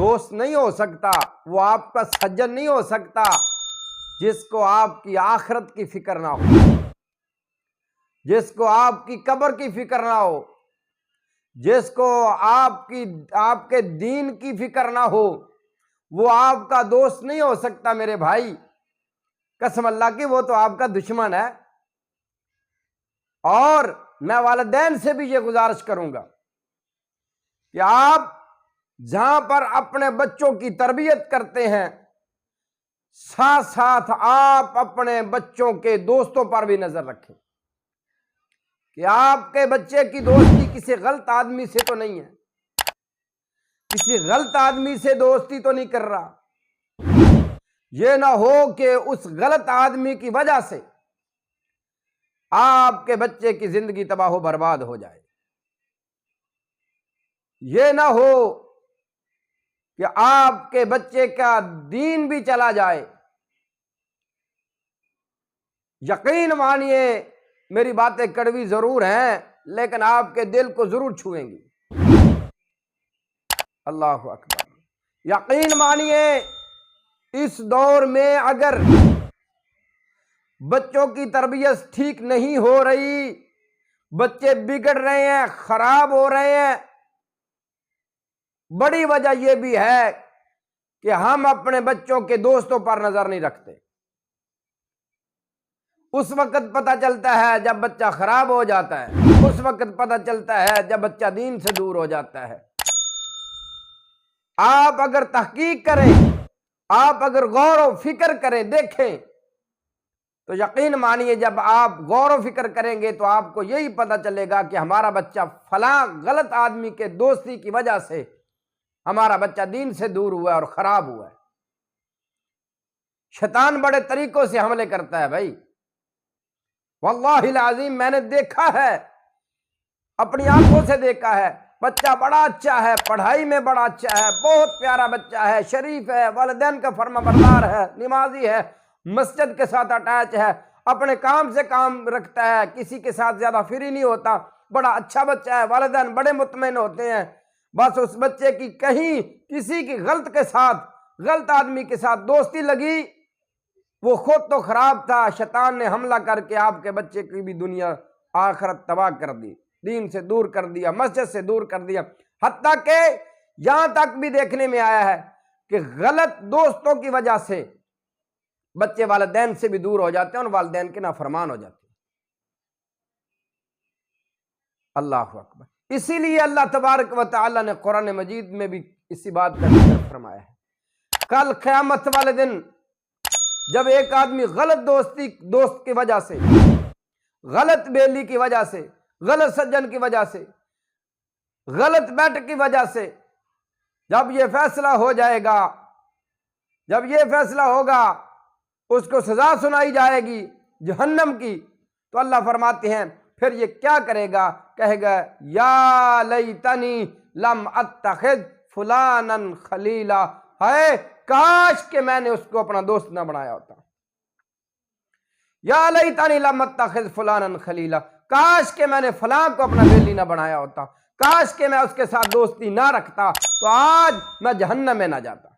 دوست نہیں ہو سکتا، وہ آپ کا سجن نہیں ہو سکتا جس کو آپ کی آخرت کی فکر نہ ہو، جس کو آپ کی قبر کی فکر نہ ہو، جس کو آپ کے دین کی فکر نہ ہو، وہ آپ کا دوست نہیں ہو سکتا میرے بھائی، قسم اللہ کی، وہ تو آپ کا دشمن ہے۔ اور میں والدین سے بھی یہ گزارش کروں گا کہ آپ جہاں پر اپنے بچوں کی تربیت کرتے ہیں، ساتھ ساتھ آپ اپنے بچوں کے دوستوں پر بھی نظر رکھیں کہ آپ کے بچے کی دوستی کسی غلط آدمی سے تو نہیں ہے، کسی غلط آدمی سے دوستی تو نہیں کر رہا۔ یہ نہ ہو کہ اس غلط آدمی کی وجہ سے آپ کے بچے کی زندگی تباہ و برباد ہو جائے، یہ نہ ہو کہ آپ کے بچے کا دین بھی چلا جائے۔ یقین مانیے میری باتیں کڑوی ضرور ہیں لیکن آپ کے دل کو ضرور چھوئیں گی۔ اللہ اکبر۔ یقین مانیے اس دور میں اگر بچوں کی تربیت ٹھیک نہیں ہو رہی، بچے بگڑ رہے ہیں، خراب ہو رہے ہیں، بڑی وجہ یہ بھی ہے کہ ہم اپنے بچوں کے دوستوں پر نظر نہیں رکھتے۔ اس وقت پتہ چلتا ہے جب بچہ خراب ہو جاتا ہے، اس وقت پتہ چلتا ہے جب بچہ دین سے دور ہو جاتا ہے۔ آپ اگر تحقیق کریں، آپ اگر غور و فکر کریں، دیکھیں تو یقین مانیے جب آپ غور و فکر کریں گے تو آپ کو یہی پتہ چلے گا کہ ہمارا بچہ فلاں غلط آدمی کے دوستی کی وجہ سے ہمارا بچہ دین سے دور ہوا ہے اور خراب ہوا ہے۔ شیطان بڑے طریقوں سے حملے کرتا ہے بھائی، واللہ العظیم میں نے دیکھا ہے، اپنی آنکھوں سے دیکھا ہے۔ بچہ بڑا اچھا ہے، پڑھائی میں بڑا اچھا ہے، بہت پیارا بچہ ہے، شریف ہے، والدین کا فرما بردار ہے، نمازی ہے، مسجد کے ساتھ اٹیچ ہے، اپنے کام سے کام رکھتا ہے، کسی کے ساتھ زیادہ فری نہیں ہوتا، بڑا اچھا بچہ ہے، والدین بڑے مطمئن ہوتے ہیں۔ بس اس بچے کی کہیں کسی کی غلط آدمی کے ساتھ دوستی لگی، وہ خود تو خراب تھا، شیطان نے حملہ کر کے آپ کے بچے کی بھی دنیا آخرت تباہ کر دی، دین سے دور کر دیا، مسجد سے دور کر دیا، حتیٰ کہ یہاں تک بھی دیکھنے میں آیا ہے کہ غلط دوستوں کی وجہ سے بچے والدین سے بھی دور ہو جاتے ہیں اور والدین کے نافرمان ہو جاتے ہیں۔ اللہ اکبر۔ اسی لیے اللہ تبارک و تعالی نے قرآن مجید میں بھی اسی بات کا ذکر فرمایا ہے۔ کل قیامت والے دن جب ایک آدمی غلط دوست کی وجہ سے، غلط بیلی کی وجہ سے، غلط سجن کی وجہ سے، غلط بیٹھ کی وجہ سے جب یہ فیصلہ ہو جائے گا، جب یہ فیصلہ ہوگا، اس کو سزا سنائی جائے گی جہنم کی، تو اللہ فرماتے ہیں پھر یہ کیا کرے گا؟ کہے گا یا لیتنی لم اتخذ فلانا خلیلا، ہے کاش کہ میں نے اس کو اپنا دوست نہ بنایا ہوتا، یا لیتنی لم اتخذ فلانا خلیلا، کاش کہ میں نے فلاں کو اپنا بیلی نہ بنایا ہوتا، کاش کہ میں اس کے ساتھ دوستی نہ رکھتا تو آج میں جہنم میں نہ جاتا۔